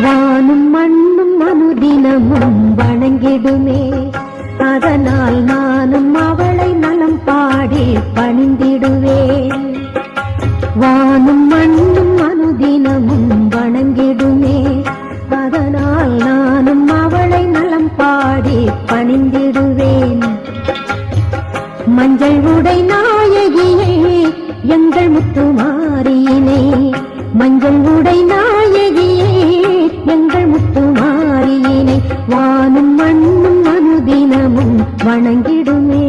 வானும் மண்ணும் அனுதினமும் வணங்கிடுமே, அதனால் நானும் அவளை நலம் பாடி பணிந்திடுவேன். வானும் மண்ணும் அனுதினமும் வணங்கிடுமே, அதனால் நானும் அவளை நலம் பாடி பணிந்திடுவேன். மஞ்சள் உடை நாயகியே எங்கள் முத்துமாரியினை, மஞ்சள் உடை நாயகியே எங்கள் முத்துமாரியினை, வானும் மண்ணும் அனுதினமும் வணங்கிடுமே.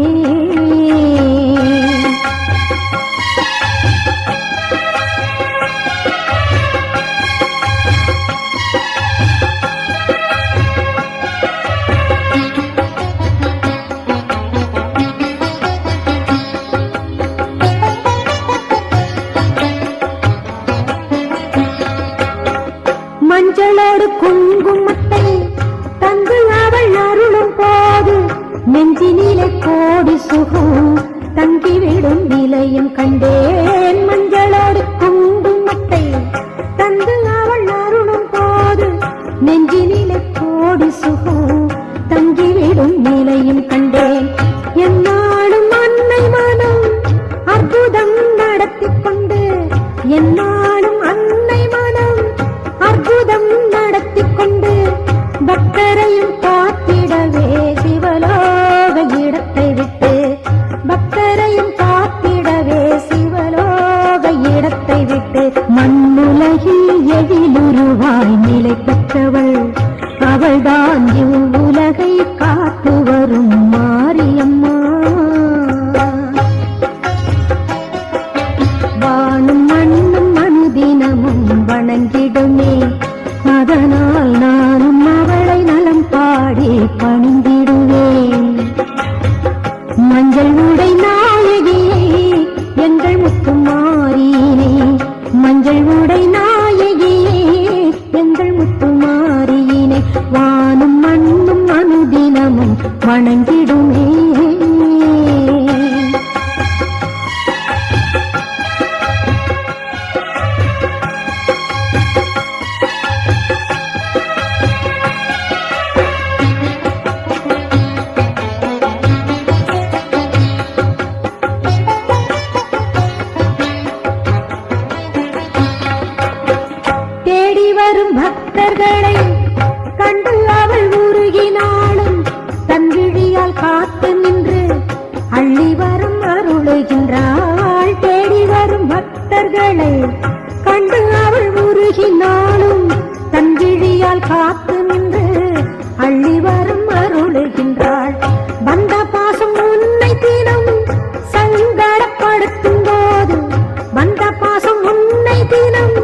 மஞ்சளோடு குங்குமத்தை தந்து அவள் அருளும் போது நெஞ்சினிலே கோடி சுகம் தங்கிவிடும் நிலையும் கண்டேன். மஞ்சளோடு குங்குமத்தை தந்து அவள் அருளும் போது நெஞ்சினிலே கோடி சுகம் தங்கிவிடும் நிலையும் கண்டேன். என்னாலும் அன்னை மனம் அற்புதம் நடத்தி கொண்டு, என்னாலும் அன்னை மனம் அற்புதம் நடத்தி கொண்டு பக்தரையும் காத்திடவே சிவலோக இடத்தை விட்டு, பக்தரையும் காத்திடவே சிவலோக இடத்தை விட்டு, மண்ணுலகில் எழிலுருவாய் நிலை பெற்றவள் அவள்தான் இவ்வுலகை காத்து வரும் மாரியம்மா. வானும் மண்ணும் அனுதினமும் வணங்கிடுமே, அதனால் நானும் அவளை நலம் பாடி பணிந்திடுவேன். மஞ்சள் உடை நாயகியே எங்கள் முத்துமாரியினை, மஞ்சள் உடை நாயகியே எங்கள் முத்துமாரியினை, வானும் மண்ணும் அனுதினமும் வணங்கிடுமே. பக்தர்களை கண்டு அவள் உருகினாலும் தன்விழியால் காத்து நின்று அள்ளி வரும் அருளுகின்றாள். தேடி வரும் பக்தர்களை கண்டு அவள் உருகினாலும் தன்விழியால் காத்து நின்று அள்ளி வரும் அருளுகின்றாள். வந்த பாசம் உன்னை தினம் சங்கடப்படுத்தும் போது, வந்த பாசம் உன்னை தினம்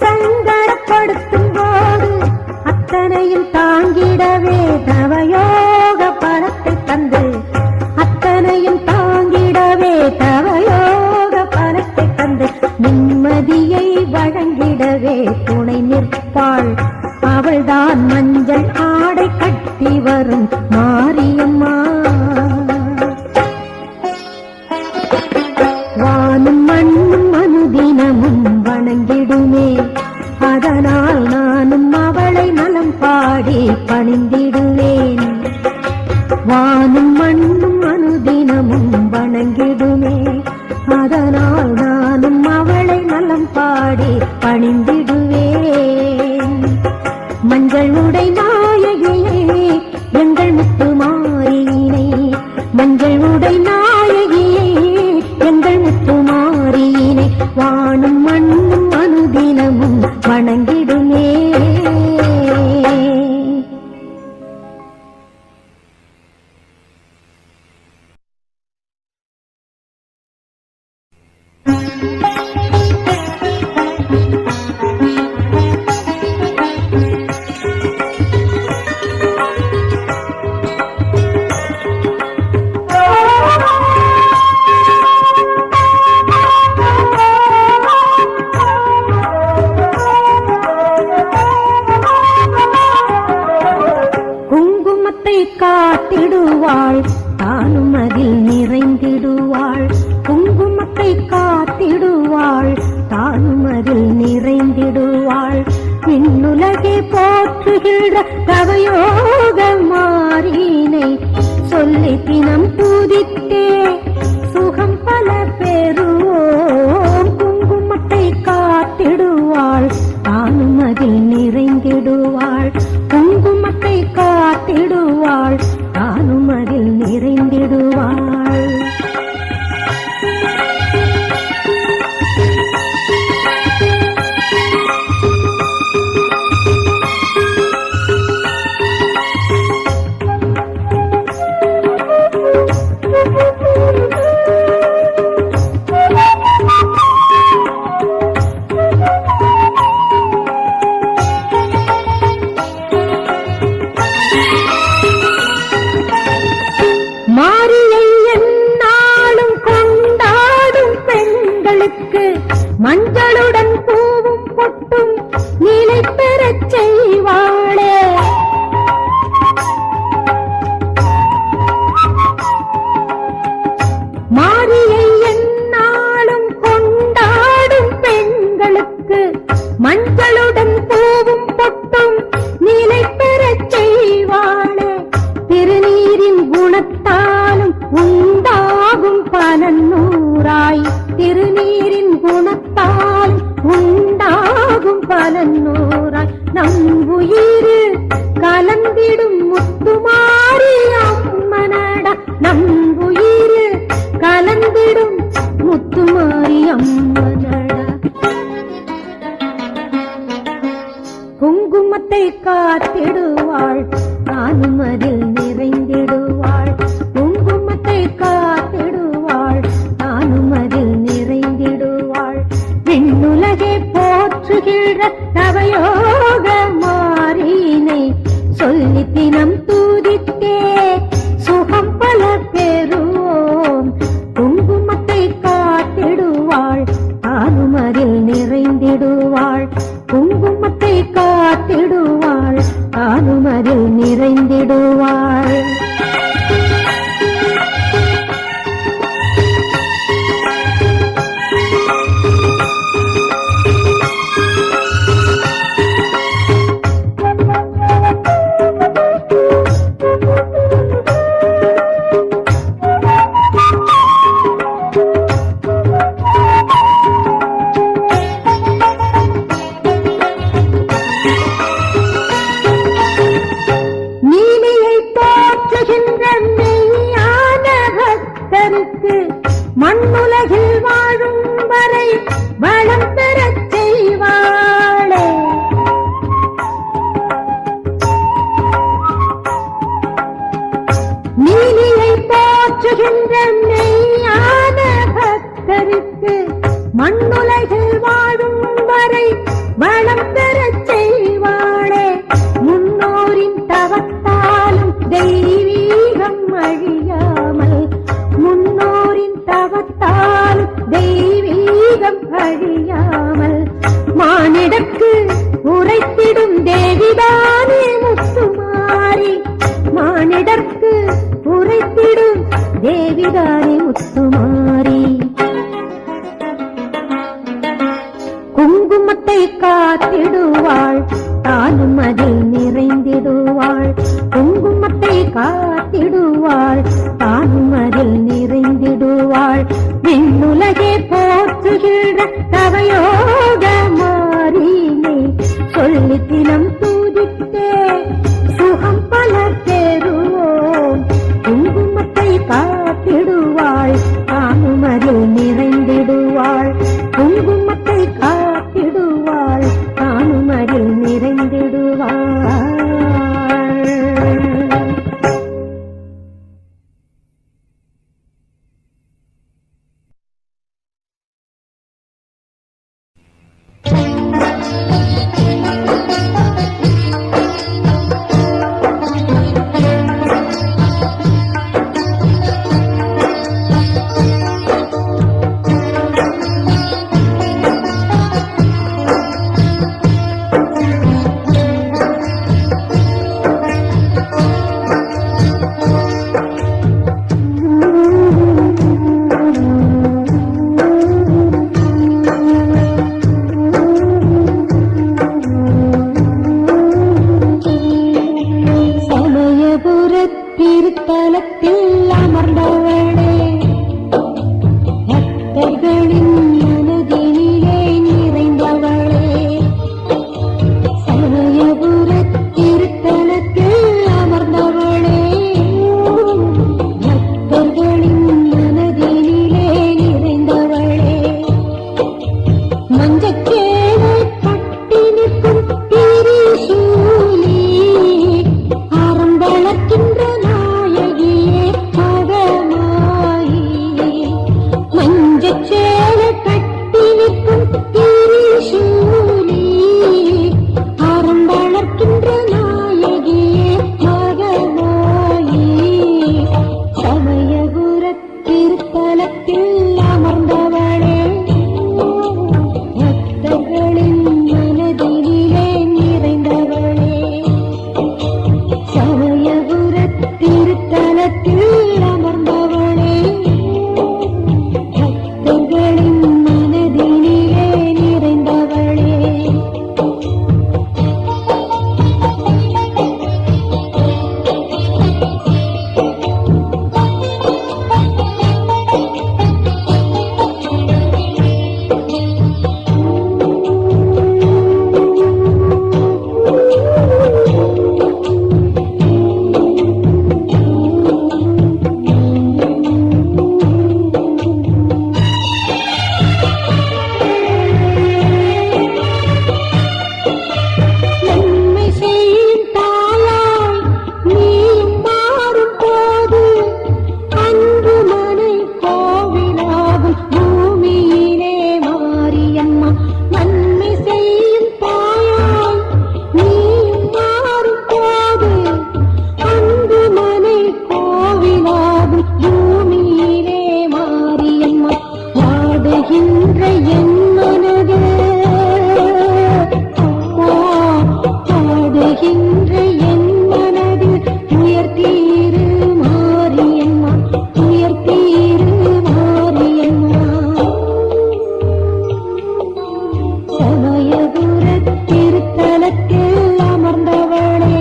சங்கடப்படுத்தும் போது அத்தனையும் தாங்கிடவே தவயோக பலத்தை தந்து, அத்தனையும் தாங்கிடவே தவயோக பலத்தை தந்து நிம்மதியை வழங்கிடவே துணை நிற்பாள். அவள்தான் மஞ்சள் ஆடை கட்டி வரும் மாரியம்மா. வானும் மண்ணும் அனுதினமும் வணங்கிடுமே, அதனால் நானும் அவளை நலம் பாடி பணிந்திடுவேன். வானும் மண்ணும் அனுதினமும் வணங்கிடுமே, அதனால் நானும் அவளை நலம் பாடி பணிந்திடுவேன். மஞ்சள் உடை நாயகியே எங்கள் முத்துமாரியினை, மஞ்சள் உடை நாயகியே எங்கள் முத்துமாரியினை, வானும் மண்ணும் அனுதினமும் வணங்கிடுமே. போற்றுகிற தவயோக மாறினை சொல்லி தினம் பூதித்தே சுகம் பல பெறுவோம். குங்குமத்தை காத்திடுவாள் தானும் அதில் நிறைந்திடுவாள். குங்குமத்தை காத்திடுவாள் தானும் அதில் நிறைந்திடுவாள். மாரியை எந்நாளும் கொண்டாடும் பெண்களுக்கு மஞ்சளுடன் பூவும் பொட்டும் நிலை பெறச் செய்வாளே. மாரியை எந்நாளும் கொண்டாடும் பெண்களுக்கு மஞ்சளுடன் பூவும் பொட்டும் நிலை பெறச் செய்வாளே. திருநீரின் குணத்தாலும் உண்டாகும் பலன் நூறாய். திருநீரின் குணத்தால் உண்டாகும் பலன் நூறாய். நம் உயிரு கலந்திடும் முத்துமாரி அம்மனடா. நம் உயிரு கலந்திடும் முத்துமாரி அம்மனடா. குங்குமத்தை காத்திடுவாள் தானும் அதில் நிறைந்திடுவாள். குங்குமத்தை காத்திடுவாள் தானும் அதில் நிறைந்திடுவாள். விண்ணுலகே போற்றுகிற தவயோக மாறினை சொல்லி தினம் தூதித்தே சுகம் பல பெறுவோம். குங்குமத்தை காத்திடுவாள் தானும் அதில் நிறைந்திடுவாள். குங்குமத்தை காத்திடுவாள் தானும் அதில் நிறைந்திடுவாள். மண்ணுலகில் வாழும் வரை வளம் பெறச் செய்வாளே. நீலியை போற்றுகின்ற மெய்யான பக்தருக்கு மண்ணுலகில் வாழும் வரை வளம் பெறச் செய்வாளே. முன்னோரின் தவத்தாலும் தெய்வீகம் அழியாமல். முன்னோரின் தவத்தால் தெய்வீகம் அழியாமல். மானிடக்கு உரைத்திடும் தேவிதானே முத்துமாரி. மானிடற்கு உரைத்திடும் தேவிதானே முத்துமாரி. குங்குமத்தை காத்திடுவாள் தானும் அதில் நிறைந்திடுவாள். குங்குமத்தை காத்திடுவாள் தானும் அதில் நிறைந்திடுவாள். விண்ணுலகே போற்றுகிற தவயோக மாறினை சொல்லி தினம் தூதித்தே சுகம் பல பெறுவோம். குங்குமத்தை காத்திடுவாள் தானும் அதில் நிறைந்திடுவாள். குங்குமத்தை காத்திடுவாள் தானும் அதில் நிறைந்திடுவாள். என் மனது அம்மா பாடுகின்ற என் மனது உயர்த்தீரு மாரியம்மா உயர்த்தீரு மாரியம்மா சமயபுர திருத்தலத்தில் அமர்ந்தவளே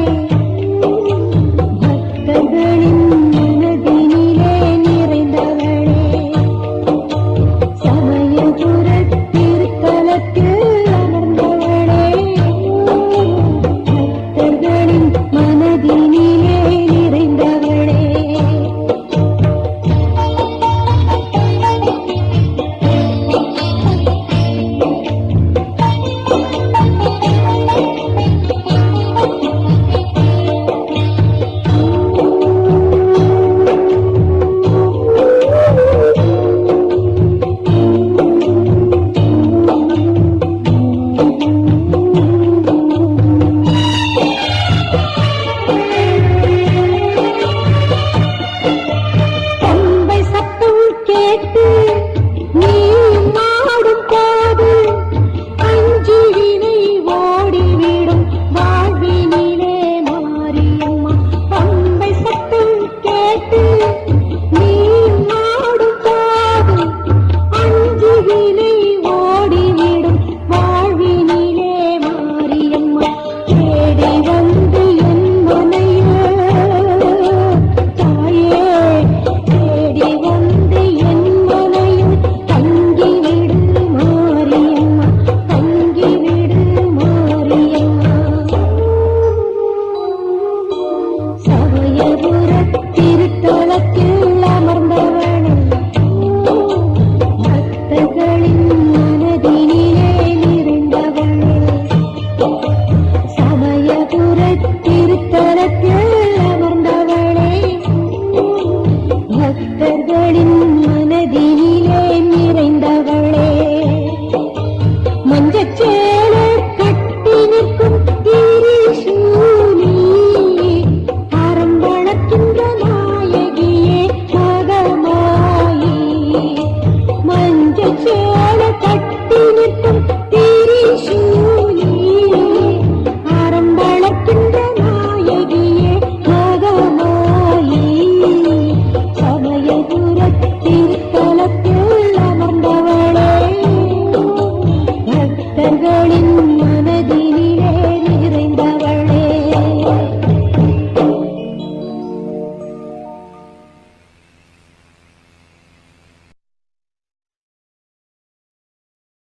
பக்தர்களின் மனதினிலே நிறைந்தவளே சமயபுர